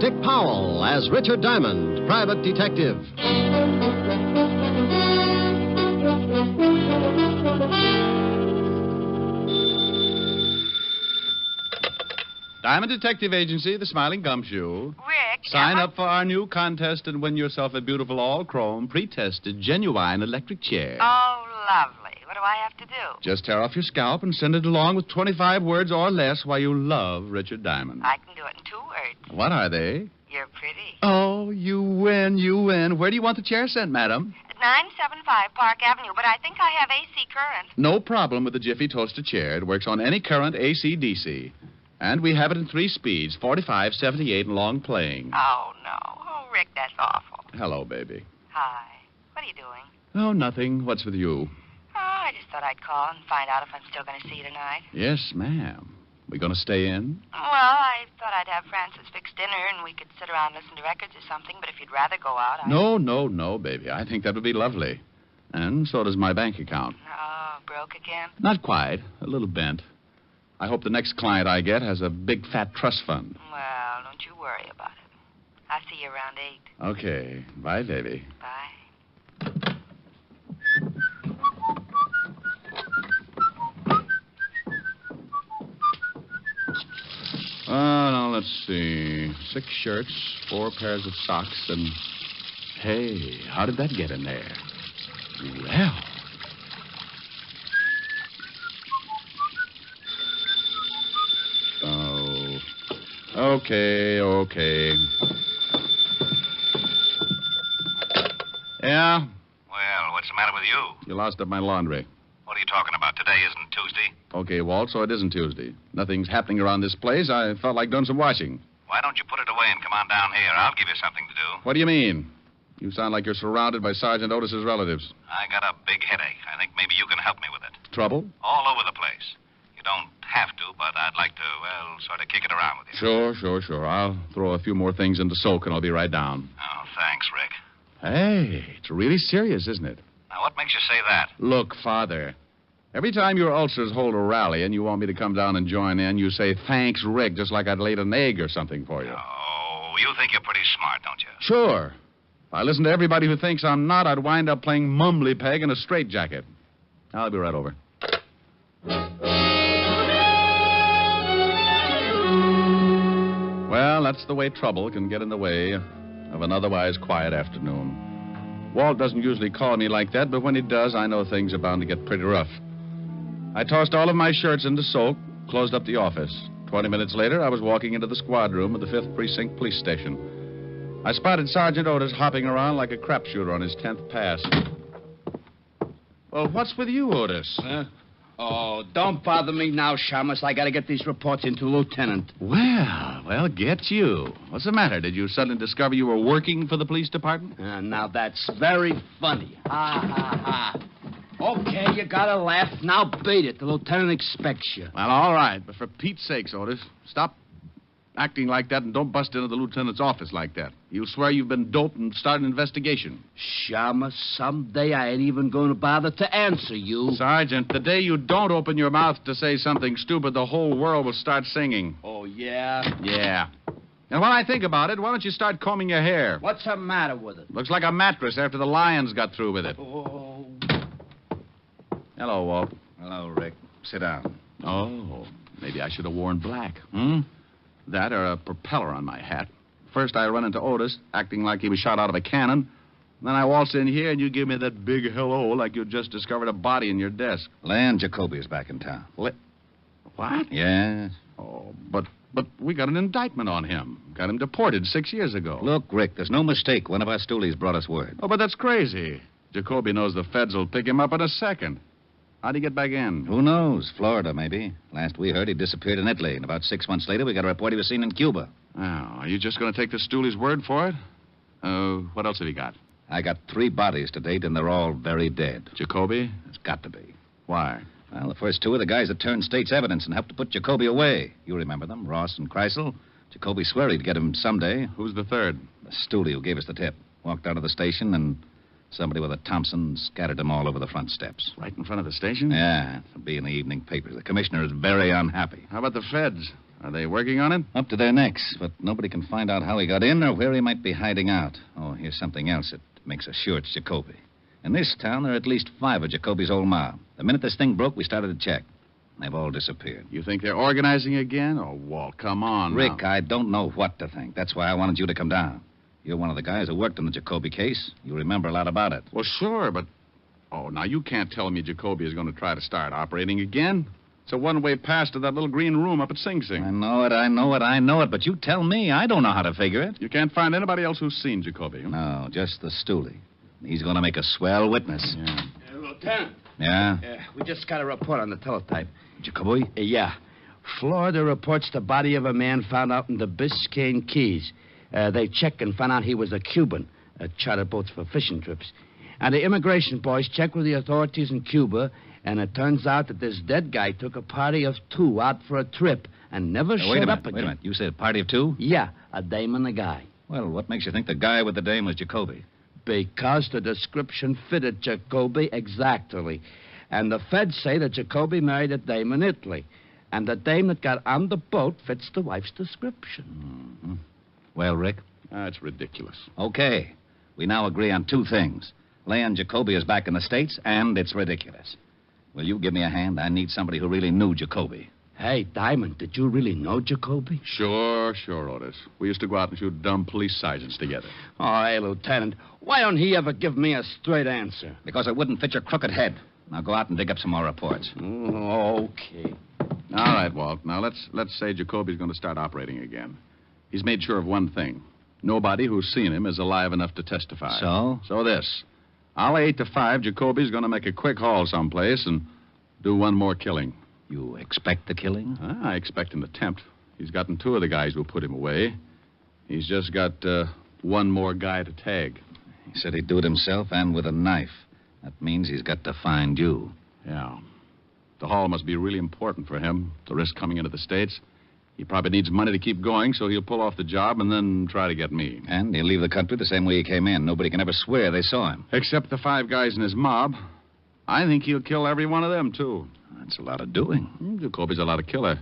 Dick Powell as Richard Diamond, private detective. Diamond Detective Agency, the Smiling Gumshoe. Rick. Sign up for our new contest and win yourself a beautiful all-chrome, pre-tested, genuine electric chair. Oh, lovely. What do I have to do? Just tear off your scalp and send it along with 25 words or less why you love Richard Diamond. I can do it in 2 words. What are they? You're pretty. Oh, you win, you win. Where do you want the chair sent, madam? 975 Park Avenue, but I think I have AC current. No problem with the Jiffy Toaster chair. It works on any current, AC, DC. And we have it in 3 speeds, 45, 78, and long playing. Oh, no. Oh, Rick, that's awful. Hello, baby. Hi. What are you doing? Oh, nothing. What's with you? Oh, I just thought I'd call and find out if I'm still going to see you tonight. Yes, ma'am. We going to stay in? Well, I thought I'd have Francis fix dinner and we could sit around and listen to records or something, but if you'd rather go out, No, baby. I think that would be lovely. And so does my bank account. Oh, broke again? Not quite. A little bent. I hope the next client I get has a big, fat trust fund. Well, don't you worry about it. I'll see you around 8. Okay. Bye, baby. Bye. Now, let's see. 6 shirts, 4 pairs of socks, and... Hey, how did that get in there? Well... Oh... Okay. Yeah? Well, what's the matter with you? You lost up my laundry. What are you talking about? Today isn't Tuesday. Okay, Walt, so it isn't Tuesday. Nothing's happening around this place. I felt like doing some washing. Why don't you put it away and come on down here? I'll give you something to do. What do you mean? You sound like you're surrounded by Sergeant Otis's relatives. I got a big headache. I think maybe you can help me with it. Trouble? All over the place. You don't have to, but I'd like to, sort of kick it around with you. Sure. I'll throw a few more things into soak and I'll be right down. Oh, thanks, Rick. Hey, it's really serious, isn't it? Now, what makes you say that? Look, Father, every time your ulcers hold a rally and you want me to come down and join in, you say, thanks, Rick, just like I'd laid an egg or something for you. Oh, you think you're pretty smart, don't you? Sure. If I listen to everybody who thinks I'm not, I'd wind up playing mumbly peg in a straitjacket. I'll be right over. Well, that's the way trouble can get in the way of an otherwise quiet afternoon. Walt doesn't usually call me like that, but when he does, I know things are bound to get pretty rough. I tossed all of my shirts into soak, closed up the office. 20 minutes later, I was walking into the squad room of the 5th Precinct Police Station. I spotted Sergeant Otis hopping around like a crapshooter on his 10th pass. Well, what's with you, Otis? Oh, don't bother me now, Shamus. I got to get these reports into Lieutenant. Well, get you. What's the matter? Did you suddenly discover you were working for the police department? Now, that's very funny. Ha. Okay, you got to laugh. Now beat it. The lieutenant expects you. Well, all right. But for Pete's sakes, Otis, stop acting like that and don't bust into the lieutenant's office like that. You swear you've been doped and start an investigation. Shamus, someday I ain't even going to bother to answer you. Sergeant, the day you don't open your mouth to say something stupid, the whole world will start singing. Oh, yeah? Yeah. And when I think about it, why don't you start combing your hair? What's the matter with it? Looks like a mattress after the lions got through with it. Oh. Hello, Walt. Hello, Rick. Sit down. Oh, maybe I should have worn black. That or a propeller on my hat. First, I run into Otis, acting like he was shot out of a cannon. Then I waltz in here, and you give me that big hello like you just discovered a body in your desk. Lan Jacoby is back in town. What? Yes. Oh, but we got an indictment on him. Got him deported 6 years ago. Look, Rick, there's no mistake. One of our stoolies brought us word. Oh, but that's crazy. Jacoby knows the feds will pick him up in a second. How'd he get back in? Who knows? Florida, maybe. Last we heard, he disappeared in Italy. And about 6 months later, we got a report he was seen in Cuba. Oh, are you just going to take the stoolie's word for it? What else have you got? I got 3 bodies to date, and they're all very dead. Jacoby? It's got to be. Why? Well, the first 2 are the guys that turned state's evidence and helped to put Jacoby away. You remember them, Ross and Kreisel. Jacoby swore he'd get him someday. Who's the third? The stoolie who gave us the tip. Walked out of the station, and somebody with a Thompson scattered them all over the front steps. Right in front of the station? Yeah, it'll be in the evening papers. The commissioner is very unhappy. How about the feds? Are they working on it? Up to their necks, but nobody can find out how he got in or where he might be hiding out. Oh, here's something else that makes us sure it's Jacoby. In this town, there are at least 5 of Jacoby's old mob. The minute this thing broke, we started to check. They've all disappeared. You think they're organizing again? Oh, Walt, come on. Rick, now. I don't know what to think. That's why I wanted you to come down. You're one of the guys who worked on the Jacoby case. You remember a lot about it. Well, sure, but... Oh, now you can't tell me Jacoby is going to try to start operating again. It's a one-way pass to that little green room up at Sing Sing. I know it, but you tell me. I don't know how to figure it. You can't find anybody else who's seen Jacoby. Huh? No, just the stoolie. He's going to make a swell witness. Yeah. Lieutenant. Yeah? We just got a report on the teletype. Jacoby? Yeah. Florida reports the body of a man found out in the Biscayne Keys. They checked and found out he was a Cuban, chartered boats for fishing trips. And the immigration boys checked with the authorities in Cuba, and it turns out that this dead guy took a party of 2 out for a trip and never showed up again. Wait a minute. You said a party of 2? Yeah, a dame and a guy. Well, what makes you think the guy with the dame was Jacoby? Because the description fitted Jacoby exactly. And the feds say that Jacoby married a dame in Italy. And the dame that got on the boat fits the wife's description. Mm-hmm. Well, Rick? That's ridiculous. Okay. We now agree on 2 things. Leon Jacoby is back in the States, and it's ridiculous. Will you give me a hand? I need somebody who really knew Jacoby. Hey, Diamond, did you really know Jacoby? Sure, Otis. We used to go out and shoot dumb police sergeants together. Oh, hey, Lieutenant, why don't he ever give me a straight answer? Because it wouldn't fit your crooked head. Now go out and dig up some more reports. Okay. All right, Walt. Now, let's say Jacoby's going to start operating again. He's made sure of one thing. Nobody who's seen him is alive enough to testify. So? So this. I'll lay 8 to 5. Jacoby's going to make a quick haul someplace and do one more killing. You expect the killing? I expect an attempt. He's gotten 2 of the guys who put him away. He's just got one more guy to tag. He said he'd do it himself and with a knife. That means he's got to find you. Yeah. The haul must be really important for him, the risk coming into the States. He probably needs money to keep going, so he'll pull off the job and then try to get me. And he'll leave the country the same way he came in. Nobody can ever swear they saw him. Except the 5 guys in his mob. I think he'll kill every one of them, too. That's a lot of doing. Jacoby's a lot of killer.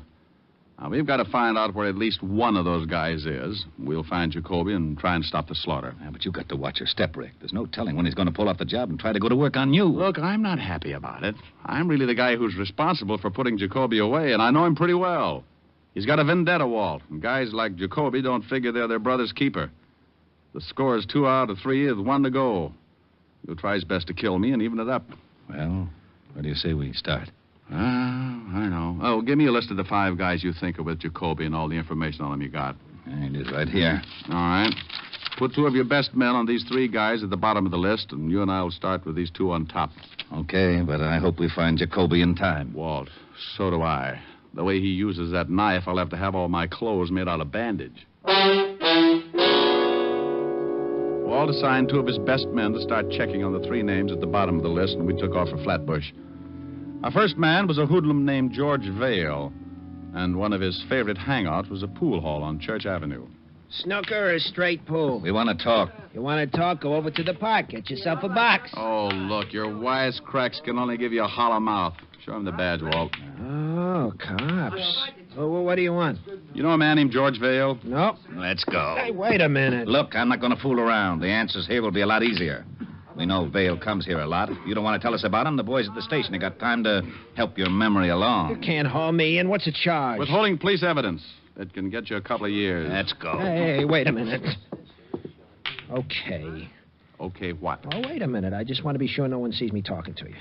Now, we've got to find out where at least one of those guys is. We'll find Jacoby and try and stop the slaughter. Yeah, but you've got to watch your step, Rick. There's no telling when he's going to pull off the job and try to go to work on you. Look, I'm not happy about it. I'm really the guy who's responsible for putting Jacoby away, and I know him pretty well. He's got a vendetta, Walt, and guys like Jacoby don't figure they're their brother's keeper. The score is 2 out of 3 with 1 to go. He'll try his best to kill me and even it up. Well, where do you say we start? I know. Oh, give me a list of the 5 guys you think are with Jacoby and all the information on them you got. It is right here. All right. Put 2 of your best men on these 3 guys at the bottom of the list, and you and I will start with these 2 on top. Okay, but I hope we find Jacoby in time. Walt, so do I. The way he uses that knife, I'll have to have all my clothes made out of bandage. Walt assigned 2 of his best men to start checking on the 3 names at the bottom of the list, and we took off for Flatbush. Our first man was a hoodlum named George Vale, and one of his favorite hangouts was a pool hall on Church Avenue. Snooker or straight pool? We want to talk. You want to talk? Go over to the park. Get yourself a box. Oh, look, your wisecracks can only give you a hollow mouth. Show him the badge, Walt. Oh, cops. Well, what do you want? You know a man named George Vale? Nope. Let's go. Hey, wait a minute. Look, I'm not going to fool around. The answers here will be a lot easier. We know Vale comes here a lot. If you don't want to tell us about him, the boys at the station have got time to help your memory along. You can't haul me in. What's the charge? Withholding police evidence. It can get you a couple of years. Let's go. Hey, wait a minute. Okay. Okay, what? Oh, wait a minute. I just want to be sure no one sees me talking to you.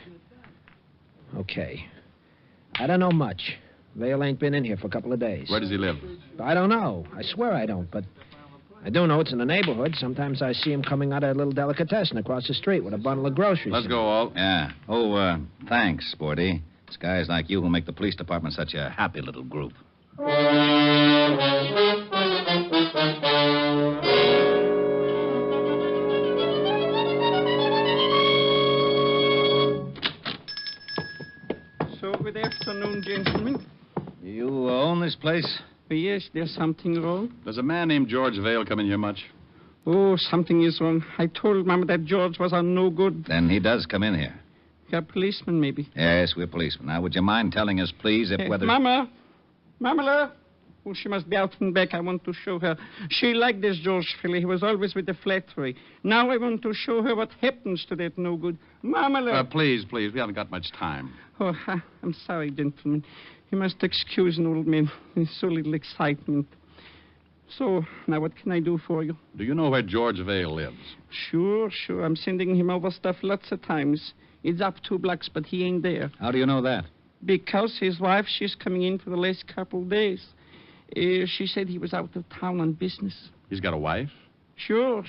Okay. I don't know much. Vale ain't been in here for a couple of days. Where does he live? I don't know. I swear I don't, but I do know it's in the neighborhood. Sometimes I see him coming out of a little delicatessen across the street with a bundle of groceries. Let's go, Walt. Yeah. Oh, thanks, Sporty. It's guys like you who make the police department such a happy little group. So, good afternoon, gentlemen. You own this place? Yes, there's something wrong. Does a man named George Vale come in here much? Oh, something is wrong. I told Mama that George was on no good. Then he does come in here. You're a policeman, maybe. Yes, we're policemen. Now, would you mind telling us, please, if whether... Mama! Mamala! Oh, she must be out and back. I want to show her. She liked this George fellow. He was always with the flattery. Now I want to show her what happens to that no good. Mamala! Please. We haven't got much time. Oh, I'm sorry, gentlemen. You must excuse an old man. There's so little excitement. So, now what can I do for you? Do you know where George Vale lives? Sure. I'm sending him over stuff lots of times. It's up 2 blocks, but he ain't there. How do you know that? Because his wife, she's coming in for the last couple of days. She said he was out of town on business. He's got a wife? Sure.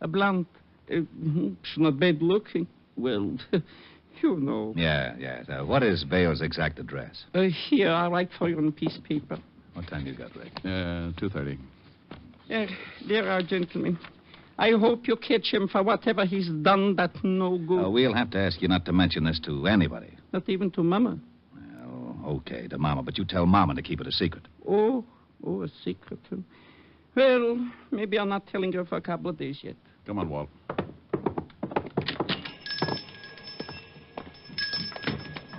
A blonde. She's not bad looking. Well, you know. Yeah. What is Vale's exact address? Here, I'll write for you on a piece of paper. What time you got, Rick? 2:30. There are, gentlemen. I hope you catch him for whatever he's done that no good. We'll have to ask you not to mention this to anybody. Not even to Mama. Well, okay, to Mama, but you tell Mama to keep it a secret. Oh, a secret. Well, maybe I'm not telling her for a couple of days yet. Come on, Walt.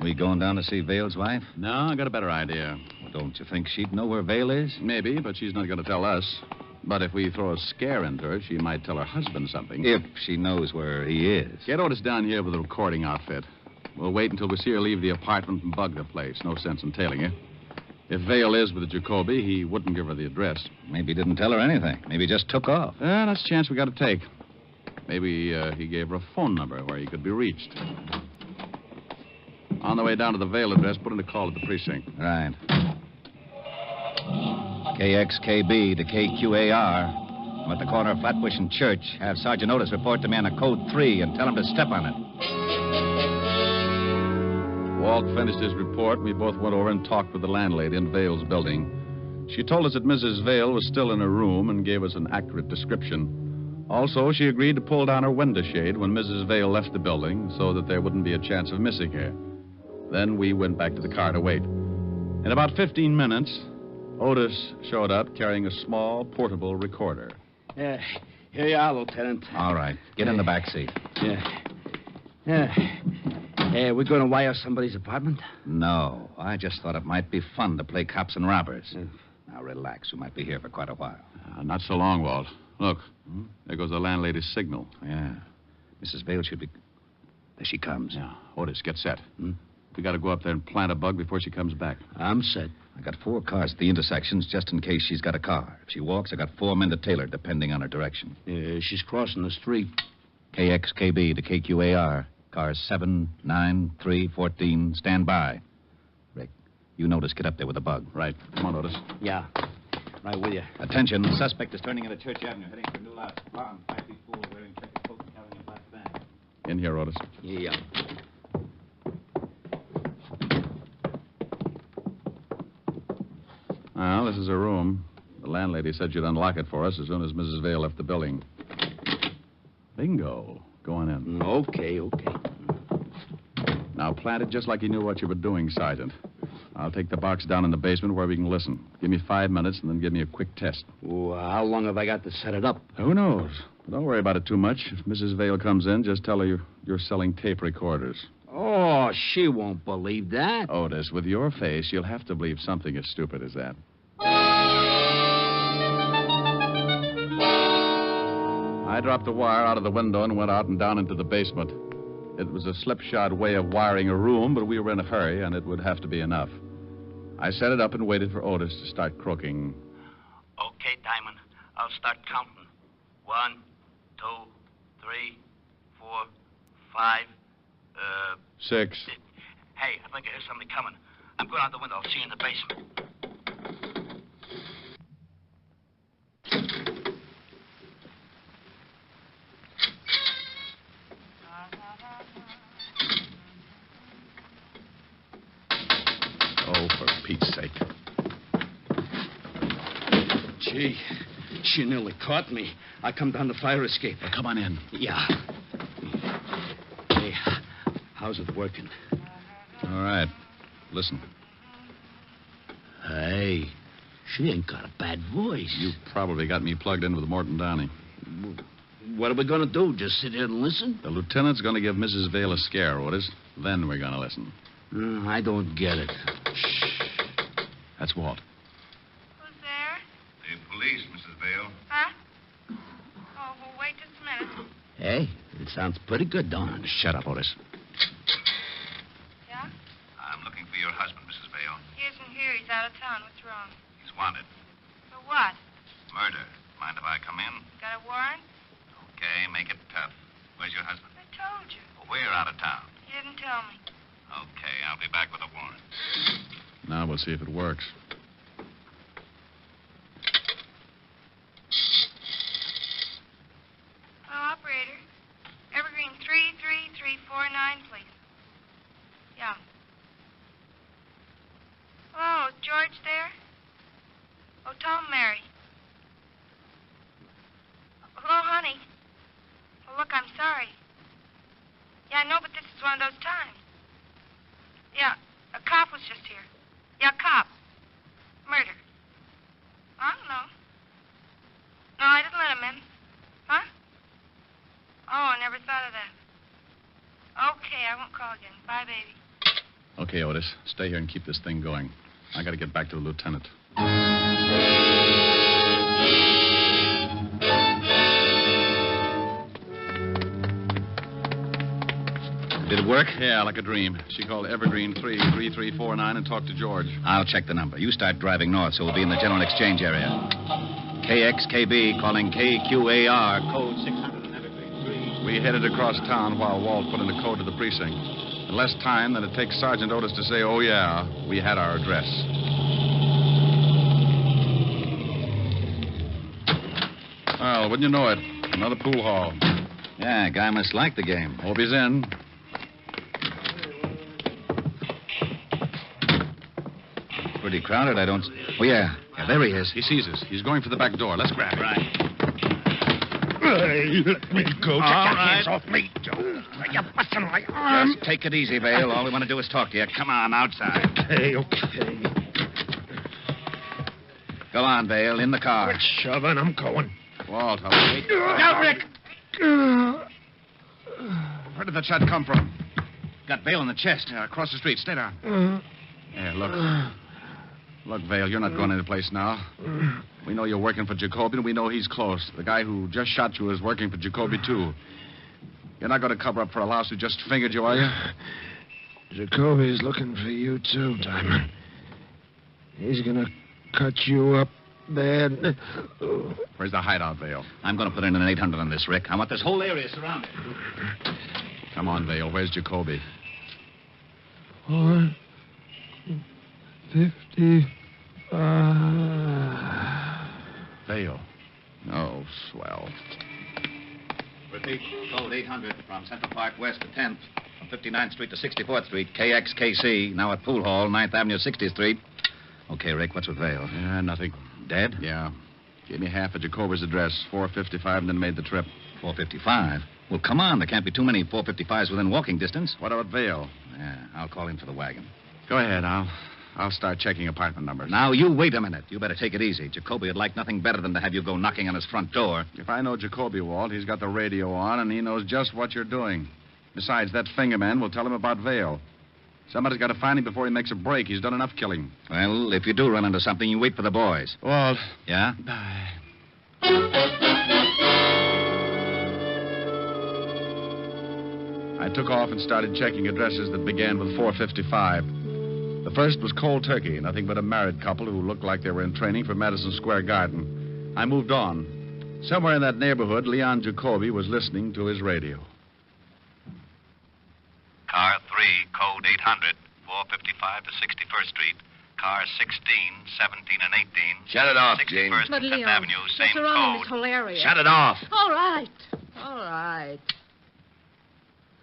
We going down to see Vale's wife? No, I got a better idea. Well, don't you think she'd know where Vale is? Maybe, but she's not going to tell us. But if we throw a scare into her, she might tell her husband something. If she knows where he is. Get Otis down here with a recording outfit. We'll wait until we see her leave the apartment and bug the place. No sense in tailing her. If Vale is with the Jacoby, he wouldn't give her the address. Maybe he didn't tell her anything. Maybe he just took off. That's a chance we got to take. Maybe he gave her a phone number where he could be reached. On the way down to the Vale address, put in a call at the precinct. Right. KXKB to KQAR. I'm at the corner of Flatbush and Church. Have Sergeant Otis report to me on a code 3 and tell him to step on it. Walt finished his report, and we both went over and talked with the landlady in Vale's building. She told us that Mrs. Vale was still in her room and gave us an accurate description. Also, she agreed to pull down her window shade when Mrs. Vale left the building so that there wouldn't be a chance of missing her. Then we went back to the car to wait. In about 15 minutes, Otis showed up carrying a small portable recorder. Here you are, Lieutenant. All right. Get in the back seat. We're going to wire somebody's apartment? No. I just thought it might be fun to play cops and robbers. Now, relax. We might be here for quite a while. Not so long, Walt. Look, there goes the landlady's signal. Yeah. Mrs. Vale should be... There she comes. Yeah. Otis, get set. We got to go up there and plant a bug before she comes back. I'm set. I got 4 cars at the intersections just in case she's got a car. If she walks, I got 4 men to tail her, depending on her direction. She's crossing the street. KXKB to KQAR. Cars 7, 9, 3, 14. Stand by. Rick, you notice. Get up there with a bug. Right. Come on, Otis. Yeah. Right with you. Attention. The suspect is turning into Church Avenue, heading for New Lot. Blonde, 5 feet 4, wearing checkered coat and carrying a black bag. In here, Otis. Yeah. Well, this is her room. The landlady said she'd unlock it for us as soon as Mrs. Vale left the building. Bingo. Go on in. Okay. Now, plant it just like you knew what you were doing, Sergeant. I'll take the box down in the basement where we can listen. Give me 5 minutes and then give me a quick test. Well, how long have I got to set it up? Who knows? Don't worry about it too much. If Mrs. Vale comes in, just tell her you're selling tape recorders. Oh, she won't believe that. Otis, with your face, you'll have to believe something as stupid as that. I dropped the wire out of the window and went out and down into the basement. It was a slipshod way of wiring a room, but we were in a hurry, and it would have to be enough. I set it up and waited for Otis to start croaking. Okay, Diamond. I'll start counting. 1, 2, 3, 4, 5, 6. Hey, I think I hear somebody coming. I'm going out the window. I'll see you in the basement. Oh, for Pete's sake. Gee, she nearly caught me. I come down the fire escape. Well, come on in. Yeah. Hey, how's it working? All right. Listen. Hey, she ain't got a bad voice. You probably got me plugged in with Morton Downey. What are we going to do? Just sit here and listen? The lieutenant's going to give Mrs. Vale a scare, Otis. Then we're going to listen. I don't get it. Shh. That's Walt. Who's there? The police, Mrs. Vale. Huh? Oh, well, wait just a minute. Hey, it sounds pretty good, don't it? Shut up, Otis. Yeah? I'm looking for your husband, Mrs. Vale. He isn't here. He's out of town. What's wrong? He's wanted. For what? Murder. Mind if I come in? Got a warrant? Okay, make it tough. Where's your husband? I told you. Well, we're out of town. You didn't tell me. Okay, I'll be back with a warrant. Now we'll see if it works. Oh, operator. Evergreen 33349, please. Yeah. Hello, is George there? Oh, tell him Mary. Hello, honey. Well, look, I'm sorry. Yeah, I know, but this is one of those times. Yeah, a cop was just here. Yeah, a cop. Murder. I don't know. No, I didn't let him in. Huh? Oh, I never thought of that. Okay, I won't call again. Bye, baby. Okay, Otis. Stay here and keep this thing going. I got to get back to the lieutenant. Did it work? Yeah, like a dream. She called Evergreen 33349 and talked to George. I'll check the number. You start driving north, so we'll be in the general exchange area. KXKB calling KQAR, code 600 and Evergreen 3. We headed across town while Walt put in the code to the precinct. In less time than it takes Sergeant Otis to say, oh, yeah, we had our address. Well, wouldn't you know it? Another pool hall. Yeah, guy must like the game. Hope he's in. Pretty crowded, I don't... Oh, yeah. Yeah, there he is. He sees us. He's going for the back door. Let's grab him. Right. Hey, let me go. Get your hands off me. You're busting my arm. Just take it easy, Vale. All we want to do is talk to you. Come on, outside. Okay. Go on, Vale. In the car. Quit shoving. I'm going. Walt, I'll wait. Now, Rick. Where did that shot come from? Got Vale in the chest. Yeah, across the street. Stay down. Yeah, look. Look, Vale, you're not going any place now. We know you're working for Jacoby, and we know he's close. The guy who just shot you is working for Jacoby, too. You're not going to cover up for a louse who just fingered you, are you? Jacoby's looking for you, too, Diamond. He's going to cut you up bad. Where's the hideout, Vale? I'm going to put in an 800 on this, Rick. I want this whole area surrounded. Come on, Vale. Where's Jacoby? 455. Vale. Oh, swell. Repeat, code 800 from Central Park West to 10th, from 59th Street to 64th Street, KXKC, now at Pool Hall, 9th Avenue, 60th Street. Okay, Rick, what's with Vale? Yeah, nothing. Dead? Yeah. Gave me half of Jacoby's address, 455, and then made the trip. 455? Well, come on, there can't be too many 455s within walking distance. What about Vale? Yeah, I'll call in for the wagon. Go ahead, I'll start checking apartment numbers. Now, you wait a minute. You better take it easy. Jacoby would like nothing better than to have you go knocking on his front door. If I know Jacoby, Walt, he's got the radio on, and he knows just what you're doing. Besides, that fingerman will tell him about Vale. Somebody's got to find him before he makes a break. He's done enough killing. Well, if you do run into something, you wait for the boys. Walt. Yeah? I took off and started checking addresses that began with 455. The first was Cold Turkey, nothing but a married couple who looked like they were in training for Madison Square Garden. I moved on. Somewhere in that neighborhood, Leon Jacoby was listening to his radio. Car 3, code 800, 455 to 61st Street. Car 16, 17, and 18. Shut it off, Jane. 61st But, and Leon, 5th Avenue, they're same surrounding code. this whole area. Shut it off. All right. All right.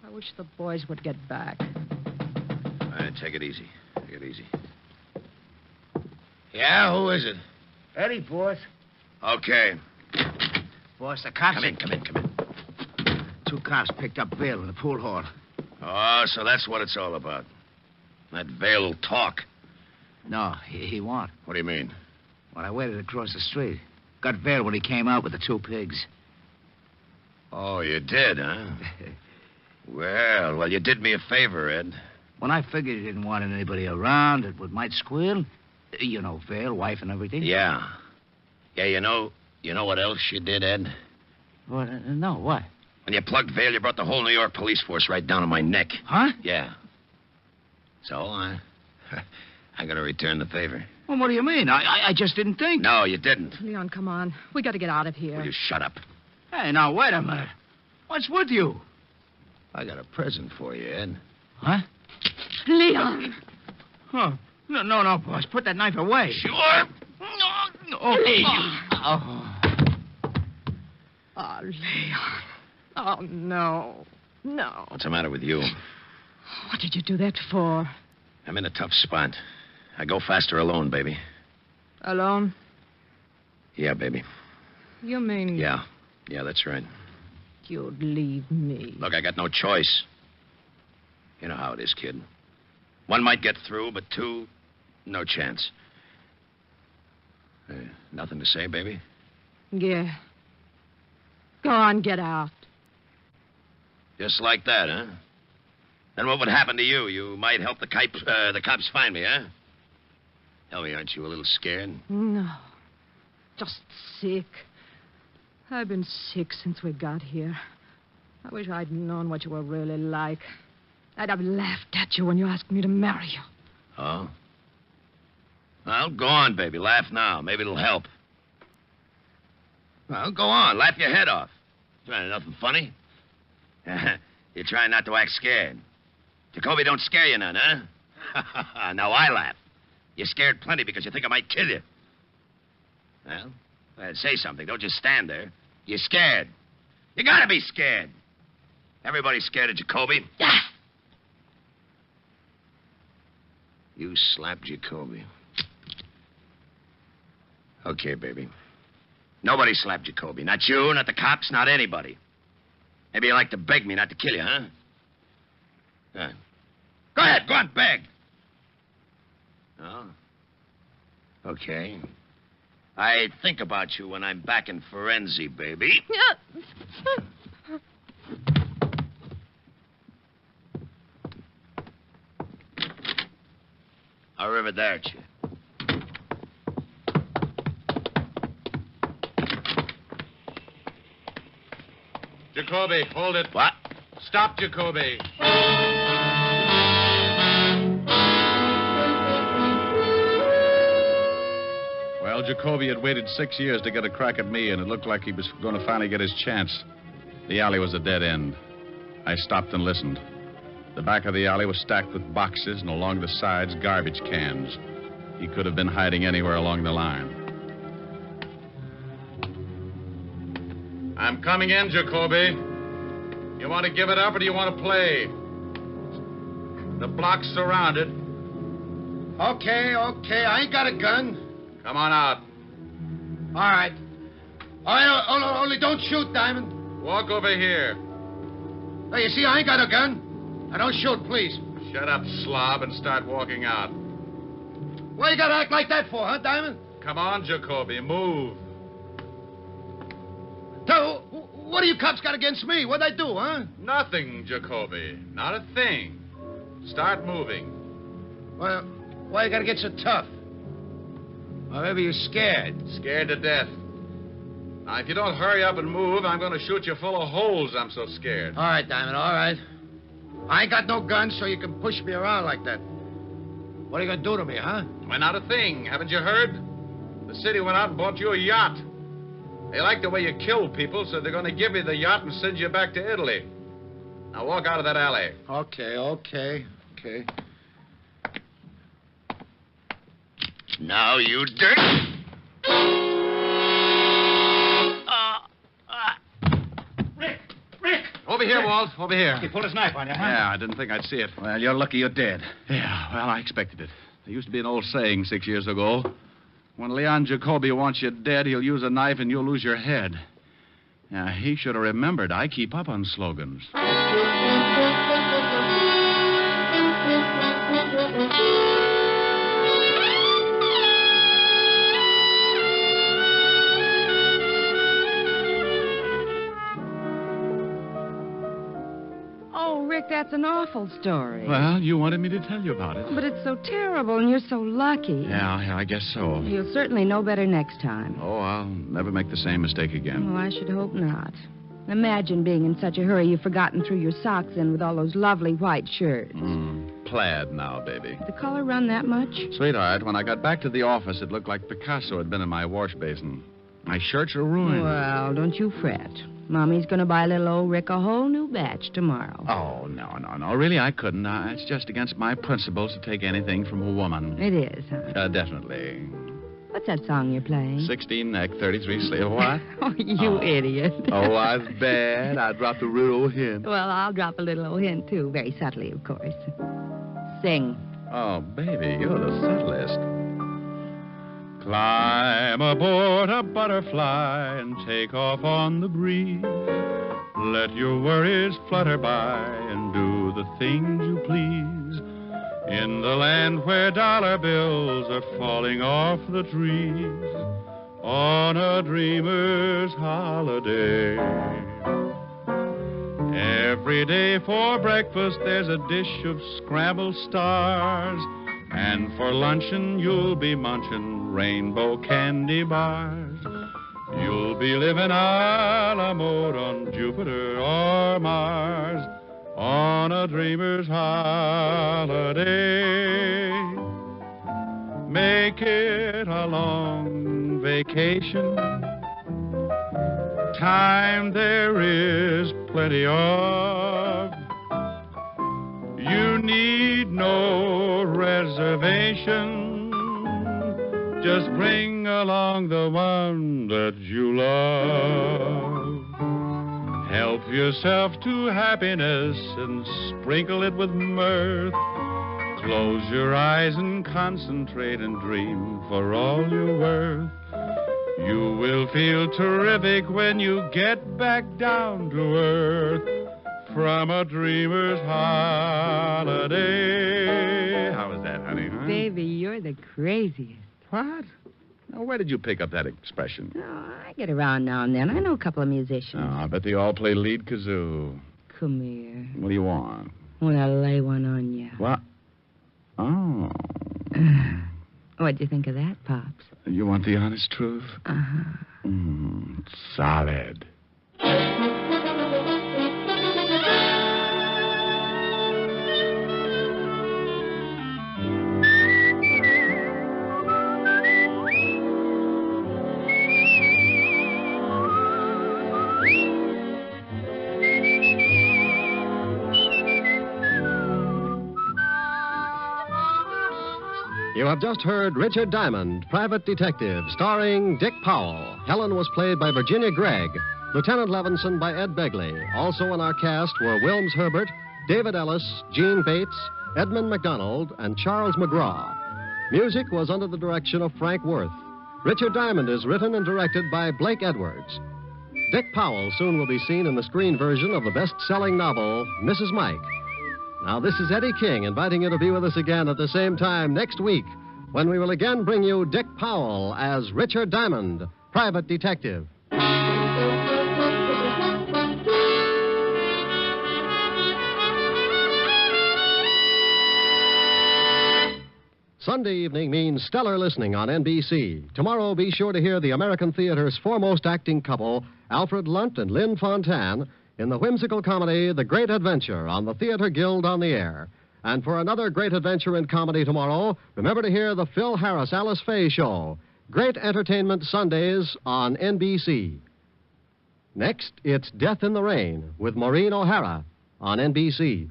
I wish the boys would get back. All right, take it easy. Take it easy. Yeah, who is it? Eddie, boss. Okay. Boss, the cops... Come in. 2 cops picked up Vail in the pool hall. Oh, so that's what it's all about. That Vail will talk. No, he won't. What do you mean? Well, I waited across the street. Got Vail when he came out with the 2 pigs. Oh, you did, huh? Well, you did me a favor, Ed. When I figured you didn't want anybody around that might squeal, you know, Vail, wife and everything. Yeah. Yeah, you know what else you did, Ed? What? No, what? When you plugged Vail, you brought the whole New York police force right down on my neck. Huh? Yeah. So, I gotta return the favor. Well, what do you mean? I just didn't think. No, you didn't. Leon, come on. We got to get out of here. Will you shut up? Hey, now, wait a minute. What's with you? I got a present for you, Ed. Huh? Leon! Oh, no, boss. Put that knife away. Sure. No. Leon. Oh. Oh, Leon. Oh, no. No. What's the matter with you? What did you do that for? I'm in a tough spot. I go faster alone, baby. Alone? Yeah, baby. You mean... Yeah, that's right. You'd leave me. Look, I got no choice. You know how it is, kid. 1 might get through, but 2, no chance. Nothing to say, baby? Yeah. Go on, get out. Just like that, huh? Then what would happen to you? You might help the cops find me, huh? Tell me, aren't you a little scared? No. Just sick. I've been sick since we got here. I wish I'd known what you were really like. I'd have laughed at you when you asked me to marry you. Oh? Well, go on, baby. Laugh now. Maybe it'll help. Well, go on. Laugh your head off. Nothing funny. You're trying not to act scared. Jacoby don't scare you none, huh? Now I laugh. You're scared plenty because you think I might kill you. Well, say something. Don't just stand there. You're scared. You gotta be scared. Everybody's scared of Jacoby. You slapped Jacoby. Okay, baby. Nobody slapped Jacoby. Not you, not the cops, not anybody. Maybe you like to beg me not to kill you, huh? Good. Go ahead, go on, beg. Oh? Okay. I think about you when I'm back in Forenzi, baby. Arrivederci. Jacoby, hold it. What? Stop, Jacoby. Well, Jacoby had waited 6 years to get a crack at me, and it looked like he was going to finally get his chance. The alley was a dead end. I stopped and listened. The back of the alley was stacked with boxes, and along the sides, garbage cans. He could have been hiding anywhere along the line. I'm coming in, Jacoby. You want to give it up, or do you want to play? The block's surrounded. Okay. I ain't got a gun. Come on out. All right. Only don't shoot, Diamond. Walk over here. Hey, you see, I ain't got a gun. Now, don't shoot, please. Shut up, slob, and start walking out. What you gotta act like that for, huh, Diamond? Come on, Jacoby, move. So, what do you cops got against me? What'd I do, huh? Nothing, Jacoby. Not a thing. Start moving. Well, why you gotta get so tough? Or maybe you're scared. Scared to death. Now, if you don't hurry up and move, I'm going to shoot you full of holes. I'm so scared. All right, Diamond, all right. I ain't got no gun, so you can push me around like that. What are you going to do to me, huh? Why, not a thing. Haven't you heard? The city went out and bought you a yacht. They like the way you kill people, so they're going to give you the yacht and send you back to Italy. Now, walk out of that alley. Okay. Now, you dirt. Rick! Over here, Walt. Over here. He pulled his knife on you, huh? Yeah, I didn't think I'd see it. Well, you're lucky you did. Yeah, well, I expected it. There used to be an old saying 6 years ago. When Leon Jacoby wants you dead, he'll use a knife and you'll lose your head. Yeah, he should have remembered. I keep up on slogans. Oh, Rick, that's an awful story. Well, you wanted me to tell you about it. But it's so terrible, and you're so lucky. Yeah, I guess so. You'll certainly know better next time. Oh, I'll never make the same mistake again. Oh, I should hope not. Imagine being in such a hurry you've forgotten threw your socks in with all those lovely white shirts. Plaid now, baby. The color run that much? Sweetheart, when I got back to the office, it looked like Picasso had been in my wash basin. My shirts are ruined. Well, don't you fret. Mommy's going to buy little old Rick a whole new batch tomorrow. Oh, no. Really, I couldn't. It's just against my principles to take anything from a woman. It is, huh? Definitely. What's that song you're playing? 16 neck, 33 sleeve. What? Oh, you idiot. Oh, I was bad. I dropped a real old hint. Well, I'll drop a little old hint, too. Very subtly, of course. Sing. Oh, baby, you're the subtlest. Climb aboard a butterfly and take off on the breeze. Let your worries flutter by and do the things you please. In the land where dollar bills are falling off the trees, on a dreamer's holiday. Every day for breakfast there's a dish of scrambled stars, and for luncheon you'll be munching rainbow candy bars. You'll be living a la mode on Jupiter or Mars, on a dreamer's holiday. Make it a long vacation. Time there is plenty of. You need no reservation. Just bring along the one that you love. Help yourself to happiness and sprinkle it with mirth. Close your eyes and concentrate and dream for all you're worth. You will feel terrific when you get back down to earth from a dreamer's holiday. How was that, honey? Huh? Baby, you're the craziest. What? Now, where did you pick up that expression? Oh, I get around now and then. I know a couple of musicians. Oh, I bet they all play lead kazoo. Come here. What do you want? I want to lay one on you. What? Oh. What'd you think of that, Pops? You want the honest truth? Uh-huh. Solid. You have just heard Richard Diamond, Private Detective, starring Dick Powell. Helen was played by Virginia Gregg, Lieutenant Levinson by Ed Begley. Also in our cast were Wilms Herbert, David Ellis, Gene Bates, Edmund McDonald, and Charles McGraw. Music was under the direction of Frank Worth. Richard Diamond is written and directed by Blake Edwards. Dick Powell soon will be seen in the screen version of the best-selling novel, Mrs. Mike. Now, this is Eddie King inviting you to be with us again at the same time next week when we will again bring you Dick Powell as Richard Diamond, Private Detective. Sunday evening means stellar listening on NBC. Tomorrow, be sure to hear the American theater's foremost acting couple, Alfred Lunt and Lynn Fontanne, in the whimsical comedy The Great Adventure on the Theater Guild on the Air. And for another great adventure in comedy tomorrow, remember to hear the Phil Harris Alice Faye Show. Great entertainment Sundays on NBC. Next, it's Death in the Rain with Maureen O'Hara on NBC.